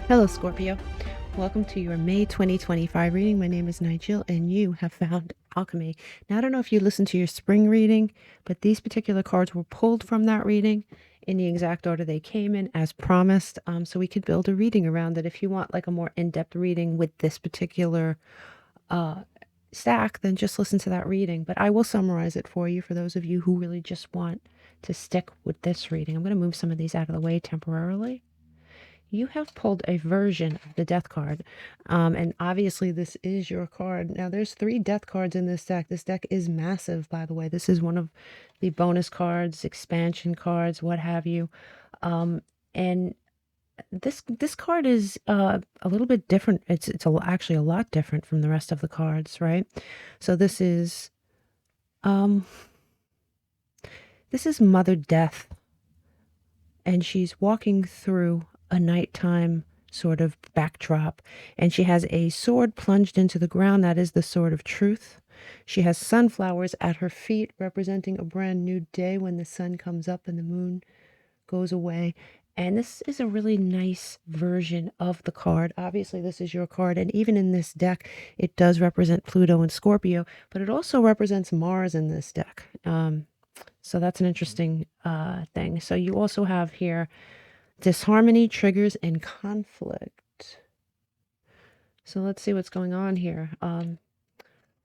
Hello, Scorpio. Welcome to your May 2025 reading. My name is Nigel, and you have found alchemy. Now, I don't know if you listened to your spring reading, but these particular cards were pulled from that reading in the exact order they came in, as promised. So we could build a reading around it. If you want like a more in-depth reading with this particular stack, then just listen to that reading. But I will summarize it for you for those of you who really just want to stick with this reading. I'm going to move some of these out of the way temporarily. You have pulled a version of the death card. And obviously this is your card. Now there's 3 death cards in this deck. This deck is massive, by the way. This is one of the bonus cards, expansion cards, what have you. And this card is a little bit different. Actually a lot different from the rest of the cards, right? So this is Mother Death, and she's walking through a nighttime sort of backdrop, and she has a sword plunged into the ground. That is the sword of truth. She has sunflowers at her feet, representing a brand new day when the sun comes up and the moon goes away. And this is a really nice version of the card. Obviously, this is your card, and even in this deck, it does represent Pluto and Scorpio, but it also represents Mars in this deck. So that's an interesting thing. So you also have here disharmony, triggers, and conflict. So let's see what's going on here.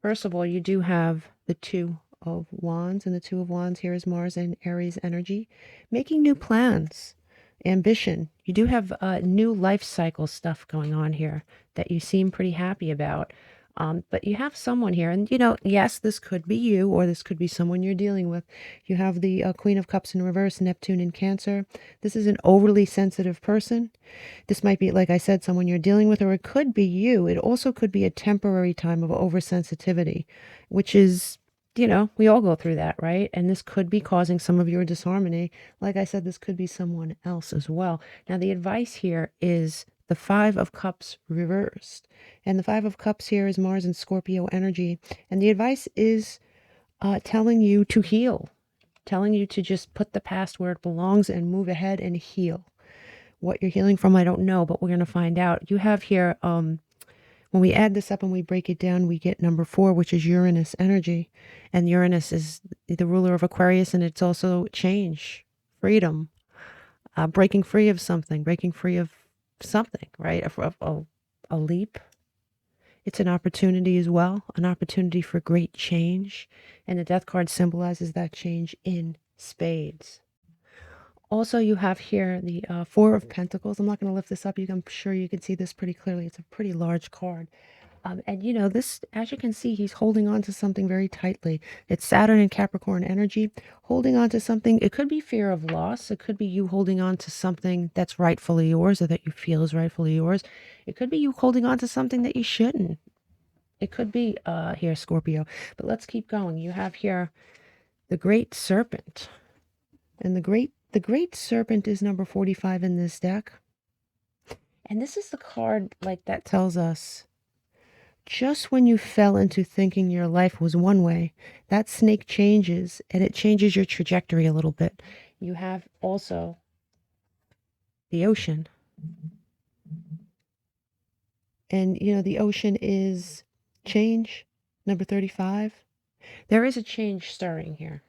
First of all, you do have the 2 of Wands, and the 2 of Wands here is Mars and Aries energy, making new plans, ambition. You do have new life cycle stuff going on here that you seem pretty happy about. But you have someone here, and yes, this could be you, or this could be someone you're dealing with. You have the Queen of Cups in reverse, Neptune in Cancer. This is an overly sensitive person. This might be, like I said, someone you're dealing with, or it could be you. It also could be a temporary time of oversensitivity, which is, we all go through that, right? And this could be causing some of your disharmony. Like I said, this could be someone else as well. Now, the advice here is the 5 of Cups reversed. And the 5 of Cups here is Mars and Scorpio energy. And the advice is telling you to heal, telling you to just put the past where it belongs and move ahead and heal. What you're healing from, I don't know, but we're going to find out. You have here, when we add this up and we break it down, we get number 4, which is Uranus energy. And Uranus is the ruler of Aquarius, and it's also change, freedom, breaking free of something, right? A leap. It's an opportunity as well, an opportunity for great change. And the death card symbolizes that change in spades. Also, you have here the 4 of Pentacles. I'm not going to lift this up. I'm sure you can see this pretty clearly. It's a pretty large card. And this, as you can see, he's holding on to something very tightly. It's Saturn and Capricorn energy, holding on to something. It could be fear of loss. It could be you holding on to something that's rightfully yours, or that you feel is rightfully yours. It could be you holding on to something that you shouldn't. It could be here, Scorpio. But let's keep going. You have here the Great Serpent. And the Great Serpent is number 45 in this deck. And this is the card like that tells us, just when you fell into thinking your life was one way, that snake changes, and it changes your trajectory a little bit. You have also the ocean. And, the ocean is change, number 35. There is a change stirring here.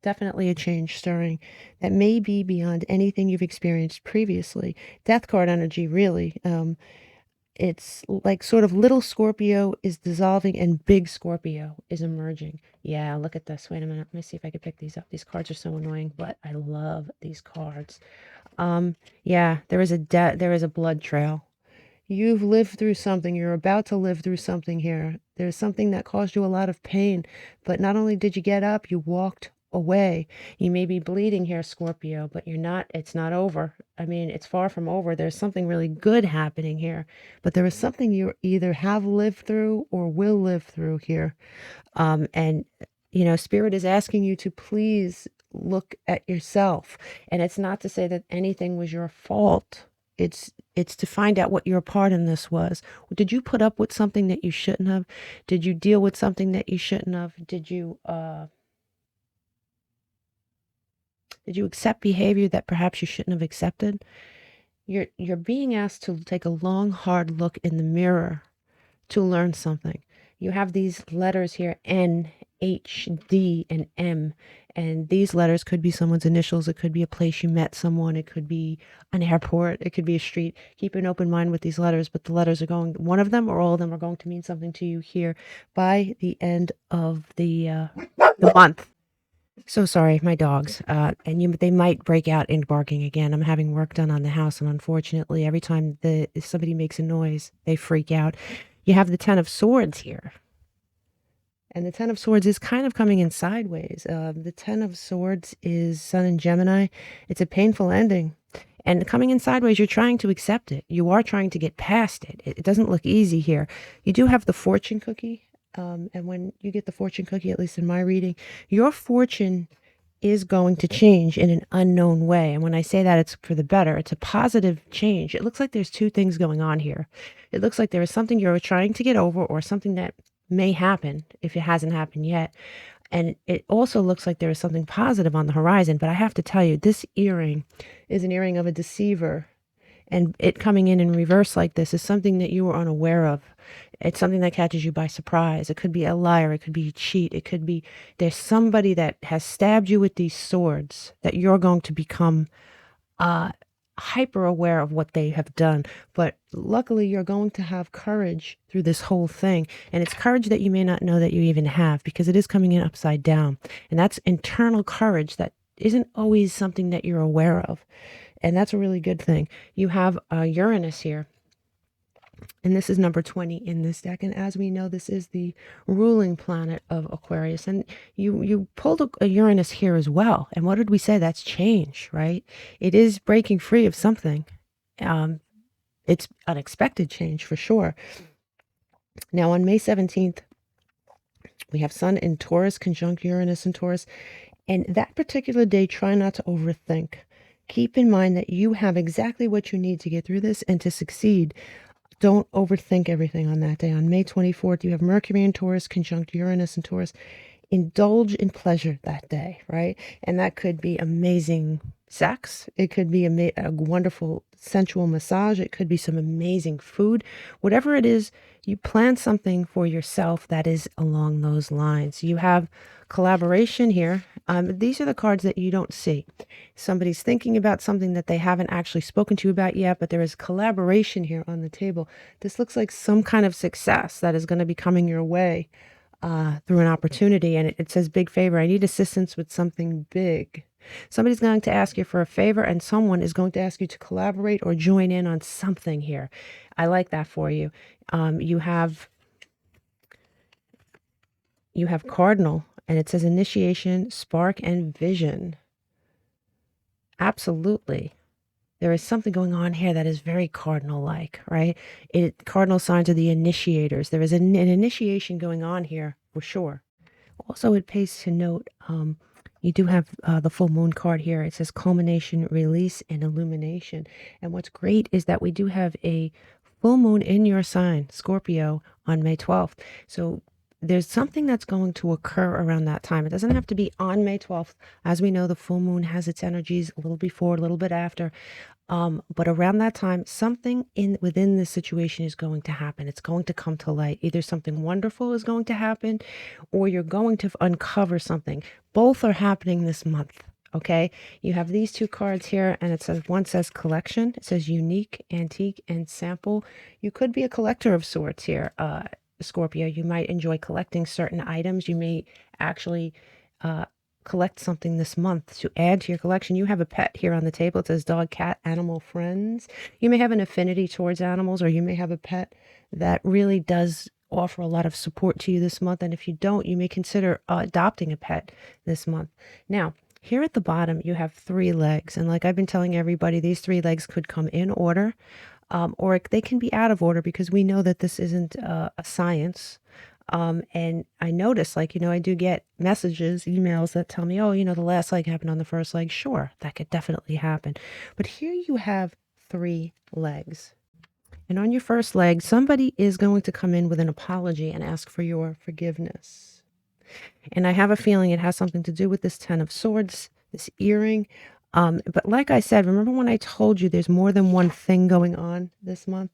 Definitely a change stirring that may be beyond anything you've experienced previously. Death card energy, really. It's like sort of little Scorpio is dissolving and big Scorpio is emerging. Yeah, look at this. Wait a minute. Let me see if I can pick these up. These cards are so annoying, but I love these cards. Yeah, there is a blood trail. You've lived through something. You're about to live through something here. There's something that caused you a lot of pain, but not only did you get up, you walked away. You may be bleeding here, Scorpio, but it's not over. I mean, it's far from over. There's something really good happening here, but there is something you either have lived through or will live through here. And Spirit is asking you to please look at yourself. And it's not to say that anything was your fault. It's to find out what your part in this was. Did you put up with something that you shouldn't have? Did you deal with something that you shouldn't have? Did you accept behavior that perhaps you shouldn't have accepted? you're being asked to take a long, hard look in the mirror to learn something. You have these letters here, N, H, D, and M. And these letters could be someone's initials. It could be a place you met someone. It could be an airport. It could be a street. Keep an open mind with these letters, but the letters are going, one of them or all of them are going to mean something to you here by the end of the month. So sorry, my dogs. They might break out in barking again. I'm having work done on the house, and unfortunately, every time if somebody makes a noise, they freak out. You have the Ten of Swords here. And the Ten of Swords is kind of coming in sideways. The Ten of Swords is Sun in Gemini. It's a painful ending. And coming in sideways, you're trying to accept it. You are trying to get past it. It doesn't look easy here. You do have the fortune cookie. And when you get the fortune cookie, at least in my reading, your fortune is going to change in an unknown way. And when I say that, it's for the better. It's a positive change. It looks like there's two things going on here. It looks like there is something you're trying to get over, or something that may happen if it hasn't happened yet. And it also looks like there is something positive on the horizon. But I have to tell you, this earring is an earring of a deceiver. And it coming in reverse like this is something that you were unaware of. It's something that catches you by surprise. It could be a liar. It could be a cheat. It could be there's somebody that has stabbed you with these swords that you're going to become hyper aware of what they have done. But luckily, you're going to have courage through this whole thing. And it's courage that you may not know that you even have, because it is coming in upside down. And that's internal courage that isn't always something that you're aware of. And that's a really good thing. You have Uranus here. And this is number 20 in this deck. And as we know, this is the ruling planet of Aquarius. And you pulled a Uranus here as well. And what did we say? That's change, right? It is breaking free of something. It's unexpected change for sure. Now on May 17th, we have Sun in Taurus, conjunct Uranus in Taurus. And that particular day, try not to overthink. Keep in mind that you have exactly what you need to get through this and to succeed. Don't overthink everything on that day. On May 24th, you have Mercury in Taurus, conjunct Uranus in Taurus. Indulge in pleasure that day, right? And that could be amazing sex. It could be a wonderful sensual massage. It could be some amazing food. Whatever it is, you plan something for yourself that is along those lines. You have collaboration here. These are the cards that you don't see. Somebody's thinking about something that they haven't actually spoken to you about yet, but there is collaboration here on the table. This looks like some kind of success that is going to be coming your way through an opportunity. And it says big favor. I need assistance with something big. Somebody's going to ask you for a favor, and someone is going to ask you to collaborate or join in on something here. I like that for you. You have Cardinal, and it says initiation, spark, and vision. Absolutely. There is something going on here that is very cardinal-like, right? Cardinal signs are the initiators. There is an initiation going on here for sure. Also, it pays to note, you do have the full moon card here. It says culmination, release, and illumination. And what's great is that we do have a full moon in your sign, Scorpio, on May 12th. So there's something that's going to occur around that time. It doesn't have to be on May 12th. As we know, the full moon has its energies a little before, a little bit after. But around that time, something within this situation is going to happen. It's going to come to light. Either something wonderful is going to happen, or you're going to uncover something. Both are happening this month. Okay, you have these two cards here, and it says, one says collection. It says unique, antique, and sample. You could be a collector of sorts here, Scorpio. You might enjoy collecting certain items. You may actually collect something this month to add to your collection. You have a pet here on the table. It says dog, cat, animal friends. You may have an affinity towards animals, or you may have a pet that really does offer a lot of support to you this month. And if you don't, you may consider adopting a pet this month. Now, here at the bottom, you have 3 legs. And like I've been telling everybody, these 3 legs could come in order, or they can be out of order, because we know that this isn't a science. And I notice, I do get messages, emails that tell me, oh, the last leg happened on the first leg. Sure, that could definitely happen. But here you have 3 legs. And on your first leg, somebody is going to come in with an apology and ask for your forgiveness. And I have a feeling it has something to do with this 10 of Swords, this earring. But like I said, remember when I told you there's more than one thing going on this month?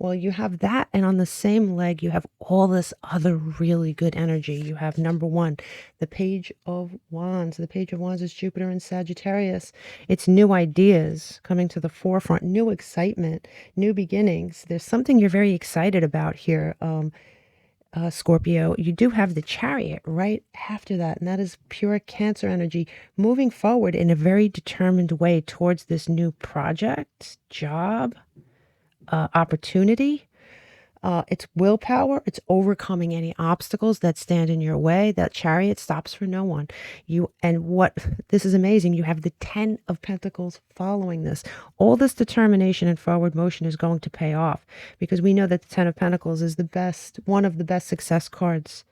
Well, you have that, and on the same leg, you have all this other really good energy. You have number one, the Page of Wands. The Page of Wands is Jupiter in Sagittarius. It's new ideas coming to the forefront, new excitement, new beginnings. There's something you're very excited about here. Scorpio, you do have the Chariot right after that, and that is pure Cancer energy, moving forward in a very determined way towards this new project, job, opportunity. It's willpower. It's overcoming any obstacles that stand in your way. That Chariot stops for no one. This is amazing. You have the 10 of Pentacles following this. All this determination and forward motion is going to pay off, because we know that the 10 of Pentacles is one of the best success cards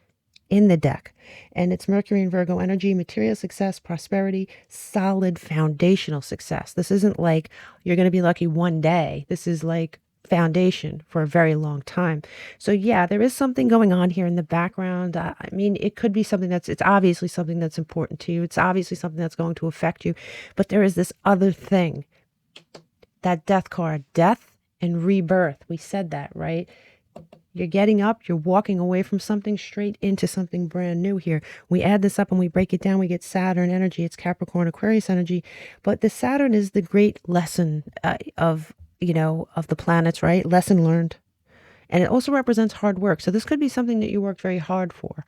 in the deck. And it's Mercury and Virgo energy, material success, prosperity, solid foundational success. This isn't like you're going to be lucky one day. This is like foundation for a very long time. So yeah, there is something going on here in the background. I mean, it could be something it's obviously something that's important to you. It's obviously something that's going to affect you. But there is this other thing, that death card, death and rebirth. We said that, right? You're getting up, you're walking away from something straight into something brand new here. We add this up and we break it down, we get Saturn energy. It's Capricorn, Aquarius energy. But the Saturn is the great lesson of the planets, right? Lesson learned. And it also represents hard work. So this could be something that you worked very hard for.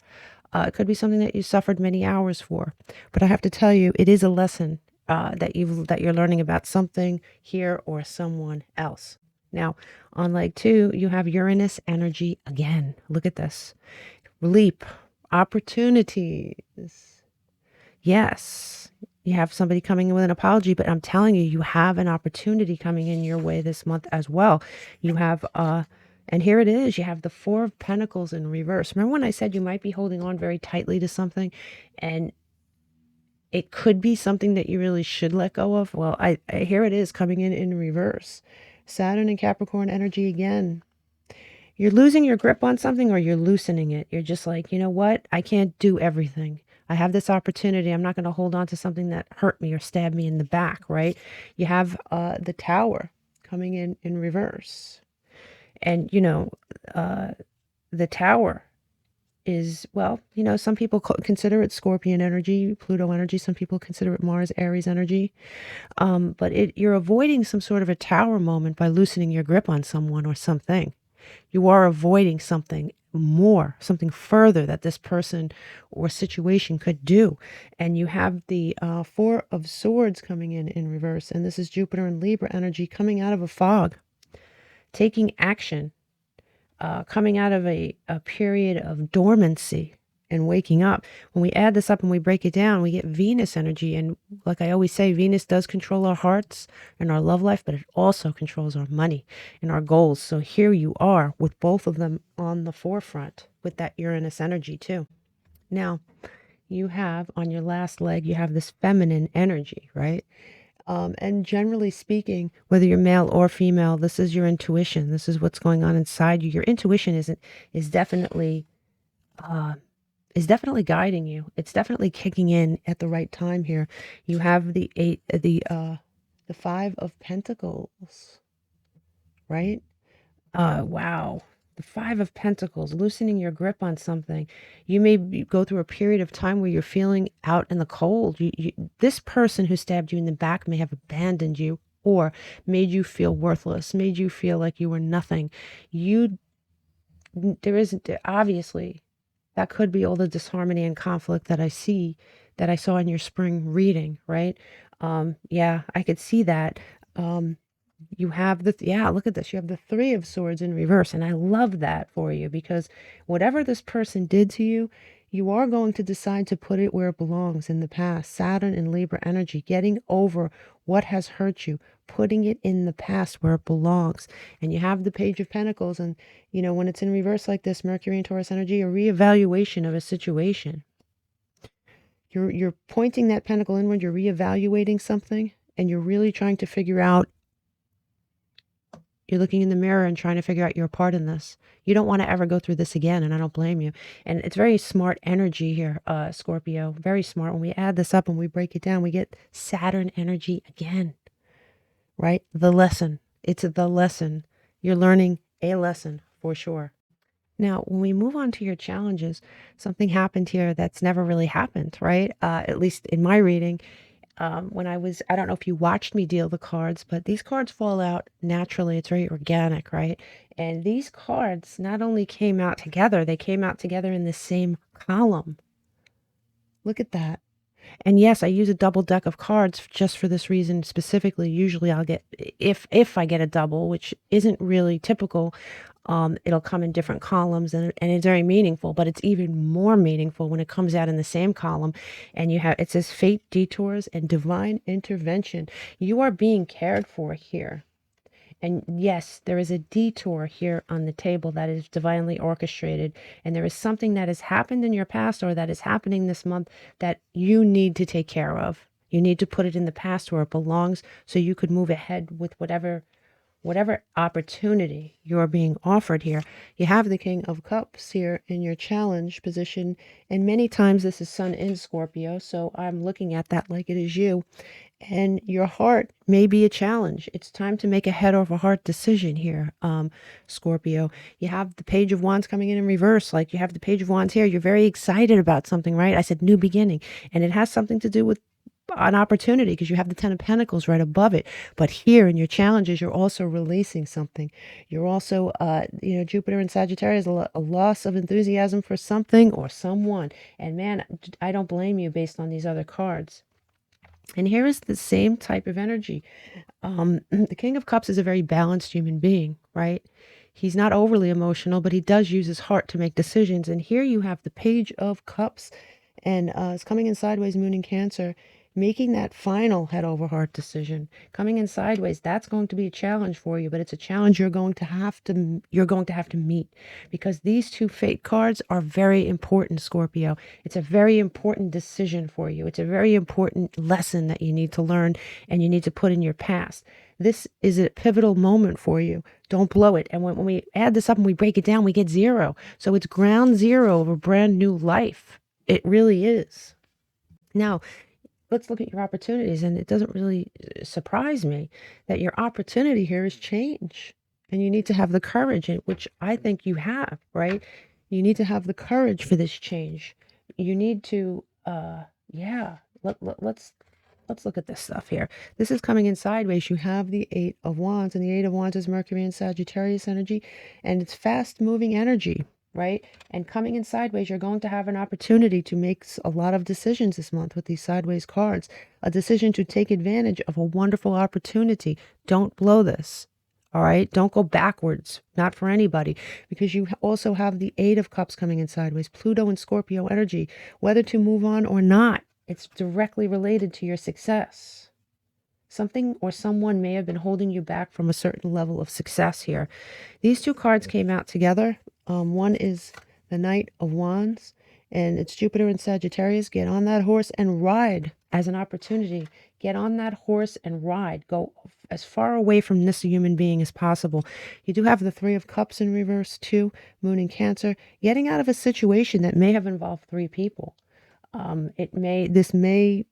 It could be something that you suffered many hours for. But I have to tell you, it is a lesson that you're learning about something here or someone else. Now, on leg 2, you have Uranus energy again. Look at this. Leap, opportunities. Yes, you have somebody coming in with an apology, but I'm telling you, you have an opportunity coming in your way this month as well. You have, and here it is, you have the 4 of Pentacles in reverse. Remember when I said you might be holding on very tightly to something, and it could be something that you really should let go of? Well, here it is coming in reverse. Saturn and Capricorn energy again. You're losing your grip on something, or you're loosening it. You're just like, you know what? I can't do everything. I have this opportunity. I'm not going to hold on to something that hurt me or stabbed me in the back, right? You have the Tower coming in reverse. And, the Tower is, well, some people consider it Scorpion energy, Pluto energy. Some people consider it Mars, Aries energy. But you're avoiding some sort of a Tower moment by loosening your grip on someone or something. You are avoiding something more, something further that this person or situation could do. And you have the 4 of Swords coming in reverse. And this is Jupiter and Libra energy coming out of a fog, taking action, coming out of a period of dormancy and waking up. When we add this up and we break it down, we get Venus energy. And like I always say, Venus does control our hearts and our love life, but it also controls our money and our goals. So here you are with both of them on the forefront with that Uranus energy too. Now, you have on your last leg, you have this feminine energy, right? And generally speaking, whether you're male or female, this is your intuition. This is what's going on inside you. Your intuition is definitely guiding you. It's definitely kicking in at the right time here. You have the 5 of Pentacles, right? Wow. The 5 of Pentacles, loosening your grip on something. You may go through a period of time where you're feeling out in the cold. This person who stabbed you in the back may have abandoned you or made you feel worthless, made you feel like you were nothing. Obviously, that could be all the disharmony and conflict that I saw in your spring reading, right? Yeah, I could see that. You have look at this. You have the 3 of Swords in reverse. And I love that for you, because whatever this person did to you, you are going to decide to put it where it belongs in the past. Saturn and Libra energy, getting over what has hurt you, putting it in the past where it belongs. And you have the Page of Pentacles. And, when it's in reverse like this, Mercury and Taurus energy, a reevaluation of a situation. You're pointing that pentacle inward, you're reevaluating something, and you're really trying to figure out You're looking in the mirror and trying to figure out your part in this. You don't want to ever go through this again, and I don't blame you. And it's very smart energy here, Scorpio. Very smart. When we add this up and we break it down, we get Saturn energy again, right? The lesson. It's the lesson. You're learning a lesson for sure. Now, when we move on to your challenges, something happened here that's never really happened, right? At least in my reading. I don't know if you watched me deal the cards, but these cards fall out naturally. It's very organic, right? And these cards not only came out together, they came out together in the same column. Look at that. And yes, I use a double deck of cards just for this reason specifically. Usually I'll get, if I get a double, which isn't really typical, it'll come in different columns and it's very meaningful, but it's even more meaningful when it comes out in the same column and it says fate, detours, and divine intervention. You are being cared for here. And yes, there is a detour here on the table that is divinely orchestrated. And there is something that has happened in your past or that is happening this month that you need to take care of. You need to put it in the past where it belongs so you could move ahead with whatever opportunity you're being offered here. You have the King of Cups here in your challenge position. And many times this is Sun in Scorpio. So I'm looking at that like it is you. And your heart may be a challenge. It's time to make a head over heart decision here, Scorpio. You have the Page of Wands coming in reverse. Like you have the Page of Wands here. You're very excited about something, right? I said new beginning. And it has something to do with an opportunity because you have the Ten of Pentacles right above it. But here in your challenges, you're also releasing something. You're also, Jupiter and Sagittarius, a loss of enthusiasm for something or someone. And man, I don't blame you based on these other cards. And here is the same type of energy. The King of Cups is a very balanced human being, right? He's not overly emotional, but he does use his heart to make decisions. And here you have the Page of Cups, and it's coming in sideways, Moon in Cancer, making that final head over heart decision. Coming in sideways, that's going to be a challenge for you, but it's a challenge you're going to have to meet, because these two fate cards are very important, Scorpio. It's a very important decision for you. It's a very important lesson that you need to learn and you need to put in your past. This is a pivotal moment for you. Don't blow it. And when we add this up and we break it down, we get 0. So it's ground zero of a brand new life. It really is. Now, let's look at your opportunities, and it doesn't really surprise me that your opportunity here is change, and you need to have the courage, which I think you have, right? You need to have the courage for this change. You need to, let's look at this stuff here. This is coming in sideways. You have the 8 of Wands, and the 8 of Wands is Mercury and Sagittarius energy, and it's fast moving energy, right? And coming in sideways, you're going to have an opportunity to make a lot of decisions this month with these sideways cards. A decision to take advantage of a wonderful opportunity. Don't blow this. All right? Don't go backwards. Not for anybody. Because you also have the 8 of Cups coming in sideways. Pluto and Scorpio energy. Whether to move on or not, it's directly related to your success. Something or someone may have been holding you back from a certain level of success here. These two cards came out together. One is the Knight of Wands, and it's Jupiter and Sagittarius. Get on that horse and ride as an opportunity. Get on that horse and ride. Go as far away from this human being as possible. You do have the 3 of Cups in reverse too, Moon in Cancer. Getting out of a situation that may have involved 3 people. This may,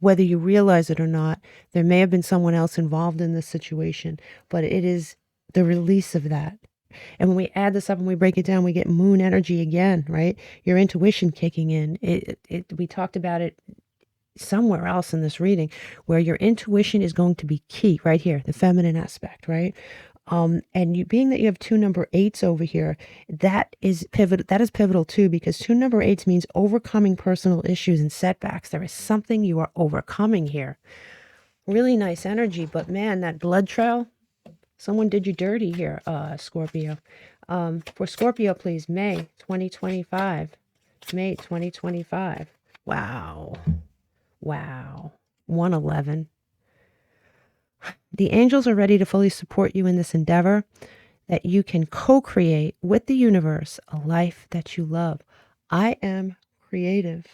whether you realize it or not, there may have been someone else involved in this situation, but it is the release of that. And when we add this up and we break it down, we get moon energy again, right? Your intuition kicking in. We talked about it somewhere else in this reading, where your intuition is going to be key right here, the feminine aspect, right? And you, being that you have 2 number 8s over here, that is pivotal too, because 2 number 8s means overcoming personal issues and setbacks. There is something you are overcoming here. Really nice energy, but man, that blood trail, someone did you dirty here, Scorpio. For Scorpio, please, May 2025. May 2025. Wow. Wow. 111. The angels are ready to fully support you in this endeavor, that you can co-create with the universe a life that you love. I am creative.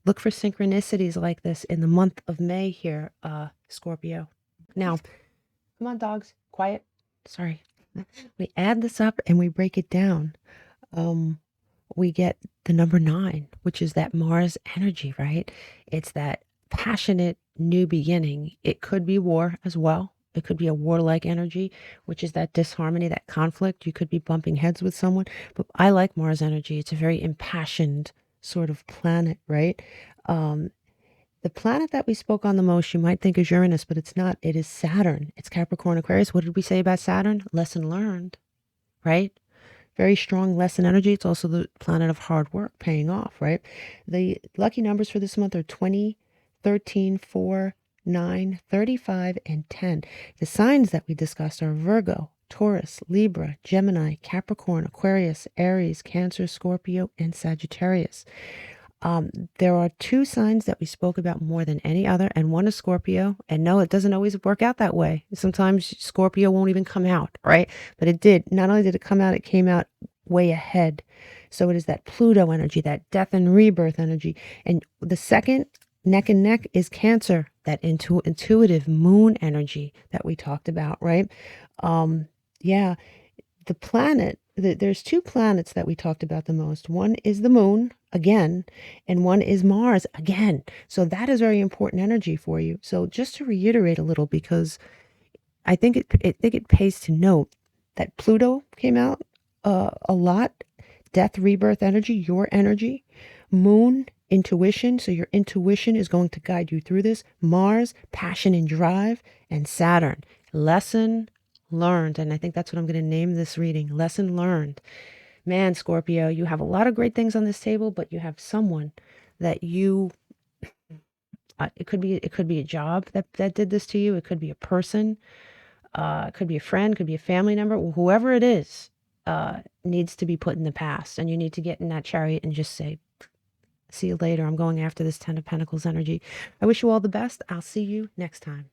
Look for synchronicities like this in the month of May here, Scorpio. Now, come on, dogs. Quiet. sorry, we add this up and we break it down, we get the number 9, which is that Mars energy, right? It's that passionate new beginning. It could be war as well. It could be a warlike energy, which is that disharmony, that conflict. You could be bumping heads with someone, but I like Mars energy. It's a very impassioned sort of planet, right? Um, the planet that we spoke on the most, you might think is Uranus, but it's not. It is Saturn. It's Capricorn, Aquarius. What did we say about Saturn? Lesson learned, right? Very strong lesson energy. It's also the planet of hard work paying off, right? The lucky numbers for this month are 20, 13, 4, 9, 35, and 10. The signs that we discussed are Virgo, Taurus, Libra, Gemini, Capricorn, Aquarius, Aries, Cancer, Scorpio, and Sagittarius. There are 2 signs that we spoke about more than any other, and one is Scorpio. And no, it doesn't always work out that way. Sometimes Scorpio won't even come out, right? But it did. Not only did it come out, it came out way ahead. So it is that Pluto energy, that death and rebirth energy. And the second, neck and neck, is Cancer, that intuitive moon energy that we talked about, right? Yeah, the planet, there's 2 planets that we talked about the most. One is the moon again, and one is Mars again. So that is very important energy for you. So just to reiterate a little, because I think it pays to note that Pluto came out a lot. Death, rebirth energy, your energy. Moon, intuition. So your intuition is going to guide you through this. Mars, passion and drive. And Saturn, lesson learned. And I think that's what I'm going to name this reading, lesson learned. Man, Scorpio, you have a lot of great things on this table, but you have someone that you, it could be a job that did this to you. It could be a person, it could be a friend, could be a family member, whoever it is, needs to be put in the past. And you need to get in that chariot and just say, see you later. I'm going after this 10 of Pentacles energy. I wish you all the best. I'll see you next time.